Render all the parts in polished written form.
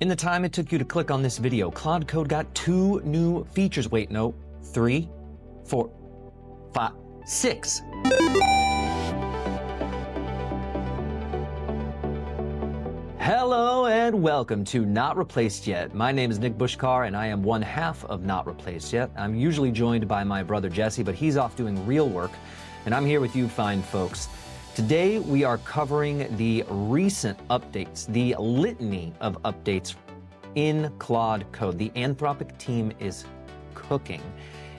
In the time it took you to click on this video, Claude Code got 2 new features. Wait, no, 3, 4, 5, 6. Hello and welcome to Not Replaced Yet. My name is Nick Bushkar and I am one half of Not Replaced Yet. I'm usually joined by my brother Jesse, but he's off doing real work, and I'm here with you fine folks. Today we are covering the recent updates, the litany of updates in Claude Code. The Anthropic team is cooking.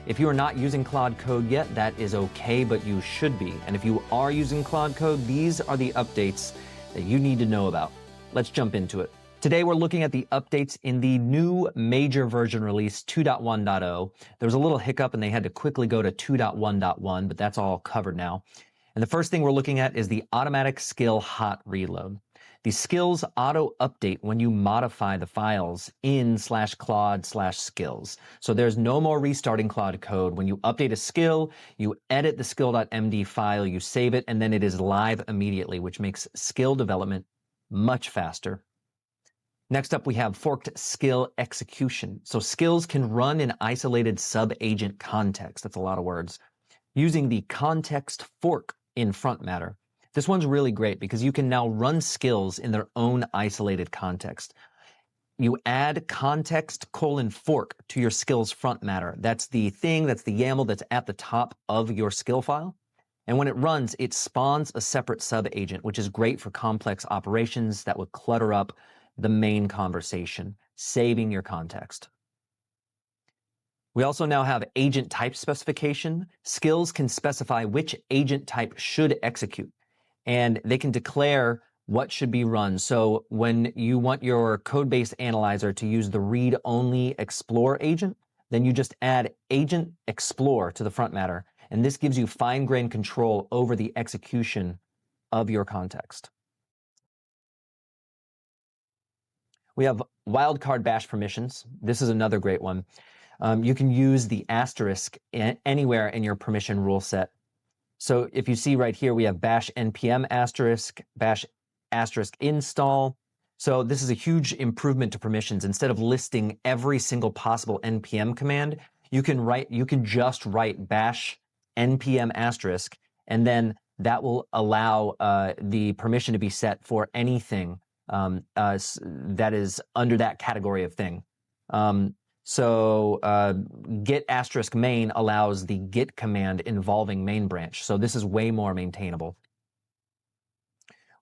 If you are not using Claude Code yet, that is okay, but you should be. And if you are using Claude Code, these are the updates that you need to know about. Let's jump into it. Today we're looking at the updates in the new major version release 2.1.0. There was a little hiccup and they had to quickly go to 2.1.1, but that's all covered now. And the first thing we're looking at is the automatic skill hot reload. The skills auto update when you modify the files in /Claude/skills. So there's no more restarting Claude Code. When you update a skill, you edit the skill.md file, you save it, and then it is live immediately, which makes skill development much faster. Next up, we have forked skill execution. So skills can run in isolated sub-agent context. That's a lot of words. Using the context fork in front matter. This one's really great because you can now run skills in their own isolated context. You add context:fork to your skills front matter. That's the thing, that's the YAML that's at the top of your skill file. And when it runs, it spawns a separate sub-agent, which is great for complex operations that would clutter up the main conversation, saving your context. We also now have agent type specification. Skills can specify which agent type should execute, and they can declare what should be run. So when you want your code-based analyzer to use the read-only explore agent, then you just add agent explore to the front matter, and this gives you fine-grained control over the execution of your context. We have Wildcard Bash permissions. This is another great one. You can use the asterisk anywhere in your permission rule set. So if you see right here, we have bash npm asterisk, bash asterisk install. So this is a huge improvement to permissions. Instead of listing every single possible npm command, you can just write bash npm asterisk, and then that will allow the permission to be set for anything that is under that category of thing. So get asterisk main allows the git command involving main branch. So this is way more maintainable.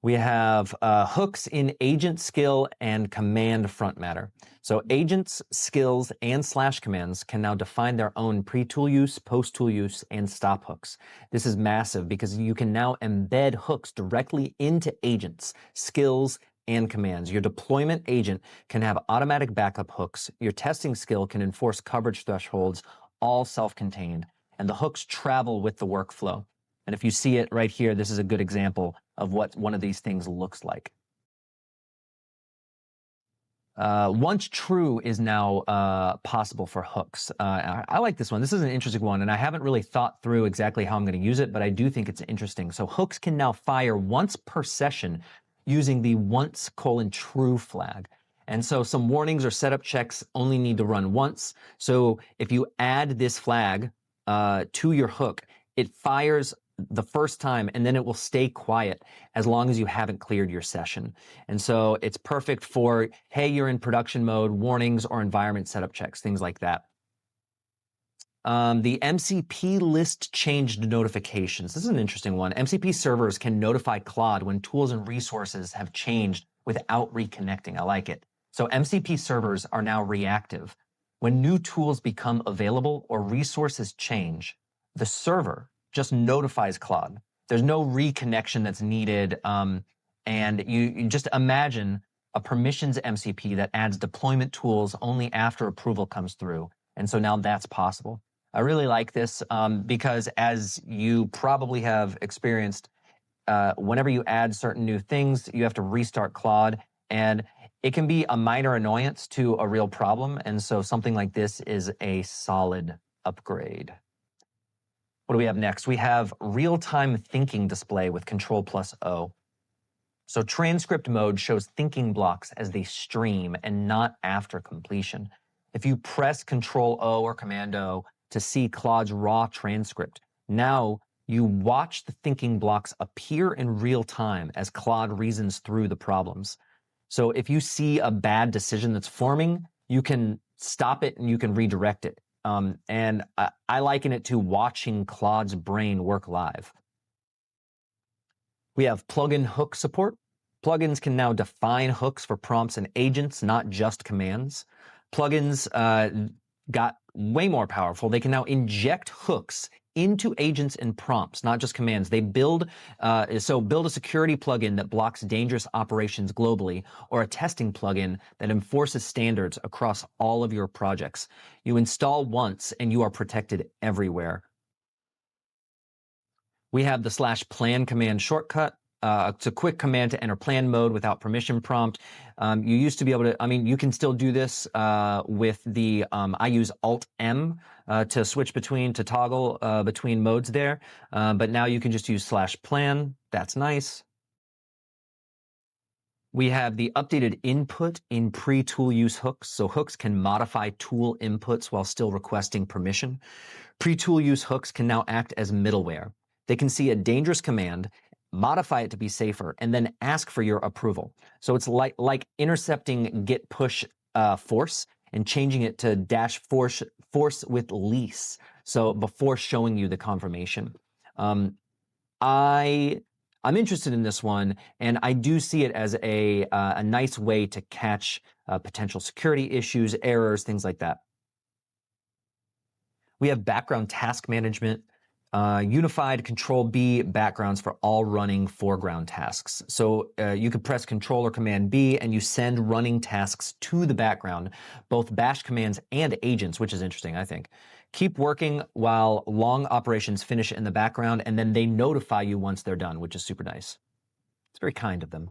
We have hooks in agent skill and command front matter. So agents, skills, and /commands can now define their own pre-tool use, post-tool use, and stop hooks. This is massive because you can now embed hooks directly into agents, skills, and commands. Your deployment agent can have automatic backup hooks. Your testing skill can enforce coverage thresholds, all self-contained. And the hooks travel with the workflow. And if you see it right here, this is a good example of what one of these things looks like. Once true is now possible for hooks. I like this one. This is an interesting one, and I haven't really thought through exactly how I'm going to use it, but I do think it's interesting. So hooks can now fire once per session using the once:true flag. And so some warnings or setup checks only need to run once. So if you add this flag to your hook, it fires the first time and then it will stay quiet as long as you haven't cleared your session. And so it's perfect for, hey, you're in production mode, warnings or environment setup checks, things like that. The MCP list changed notifications. This is an interesting one. MCP servers can notify Claude when tools and resources have changed without reconnecting. I like it. So MCP servers are now reactive. When new tools become available or resources change, the server just notifies Claude. There's no reconnection that's needed. And you just imagine a permissions MCP that adds deployment tools only after approval comes through. And so now that's possible. I really like this because, as you probably have experienced, whenever you add certain new things, you have to restart Claude, and it can be a minor annoyance to a real problem. And so something like this is a solid upgrade. What do we have next? We have real-time thinking display with Ctrl+O. So transcript mode shows thinking blocks as they stream and not after completion. If you press Ctrl-O or Command-O to see Claude's raw transcript, now you watch the thinking blocks appear in real time as Claude reasons through the problems. So if you see a bad decision that's forming, you can stop it and you can redirect it. And I liken it to watching Claude's brain work live. We have plugin hook support. Plugins can now define hooks for prompts and agents, not just commands. Plugins got way more powerful. They can now inject hooks into agents and prompts, not just commands. They build a security plugin that blocks dangerous operations globally, or a testing plugin that enforces standards across all of your projects. You install once and you are protected everywhere. We have the /plan command shortcut. It's a quick command to enter plan mode without permission prompt. You used to be able to, you can still do this with the, I use Alt-M to switch to toggle between modes there. But now you can just use /plan. That's nice. We have the updated input in pre-tool use hooks. So hooks can modify tool inputs while still requesting permission. Pre-tool use hooks can now act as middleware. They can see a dangerous command, modify it to be safer, and then ask for your approval. So it's like intercepting get push force and changing it to dash force with lease. So before showing you the confirmation. I'm interested in this one, and I do see it as a nice way to catch potential security issues, errors, things like that. We have background task management. Unified Ctrl-B backgrounds for all running foreground tasks. So you could press Ctrl or Command-B and you send running tasks to the background, both bash commands and agents, which is interesting, I think. Keep working while long operations finish in the background, and then they notify you once they're done, which is super nice. It's very kind of them.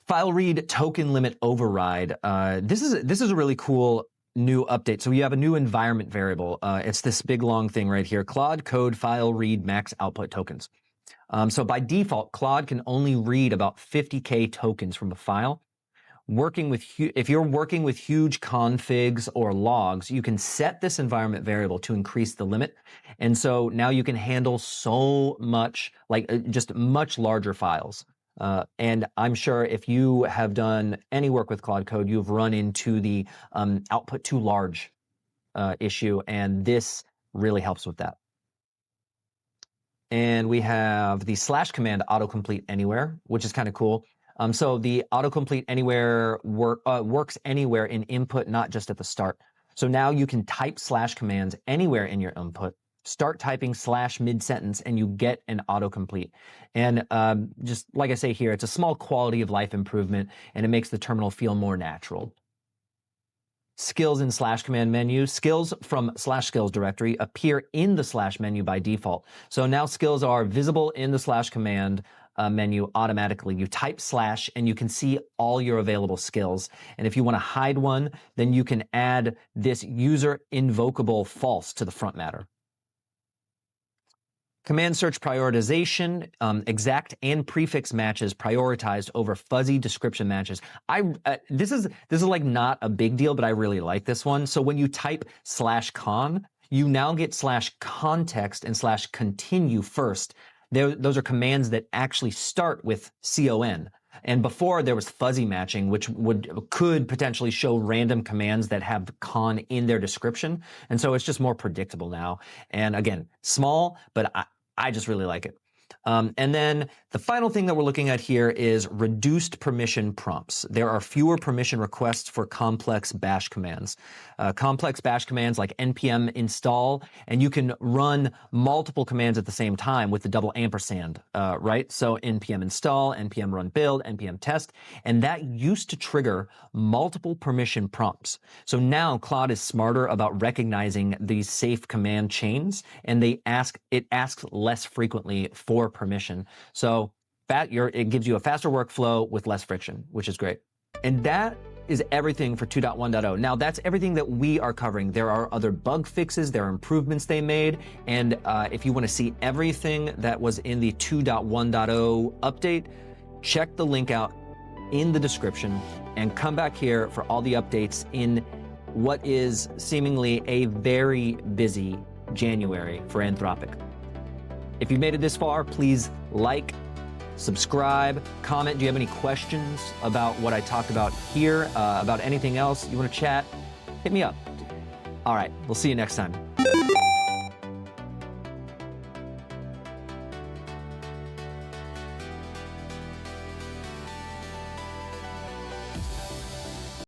File read token limit override. This is a really cool new update. So you have a new environment variable. It's this big long thing right here, Claude Code file read max output tokens. So by default, Claude can only read about 50K tokens from a file. If you're working with huge configs or logs, you can set this environment variable to increase the limit. And so now you can handle so much, just much larger files. And I'm sure if you have done any work with Claude Code, you've run into the output too large issue, and this really helps with that. And we have the /command autocomplete anywhere, which is kind of cool. So the autocomplete anywhere works anywhere in input, not just at the start. So now you can type /commands anywhere in your input. Start typing / mid-sentence and you get an autocomplete. And just like I say here, it's a small quality of life improvement, and it makes the terminal feel more natural. Skills in /command menu. Skills from /skills directory appear in the / menu by default. So now skills are visible in the /command menu automatically. You type / and you can see all your available skills. And if you want to hide one, then you can add this user invocable false to the front matter. Command search prioritization, exact and prefix matches prioritized over fuzzy description matches. This is like not a big deal, but I really like this one. So when you type /con, you now get /context and /continue first. Those are commands that actually start with con. And before there was fuzzy matching, which could potentially show random commands that have con in their description. And so it's just more predictable now. And again, small, but I just really like it. And then the final thing that we're looking at here is reduced permission prompts. There are fewer permission requests for complex bash commands. Complex bash commands like npm install, and you can run multiple commands at the same time with the double ampersand, right? So npm install, npm run build, npm test, and that used to trigger multiple permission prompts. So now Claude is smarter about recognizing these safe command chains, and it asks less frequently for permission. So it gives you a faster workflow with less friction, which is great. And that is everything for 2.1.0. Now, that's everything that we are covering. There are other bug fixes, there are improvements they made, and if you want to see everything that was in the 2.1.0 update, check the link out in the description and come back here for all the updates in what is seemingly a very busy January for Anthropic. If you've made it this far, please like, subscribe, comment. Do you have any questions about what I talked about here, about anything else you want to chat? Hit me up. All right, we'll see you next time.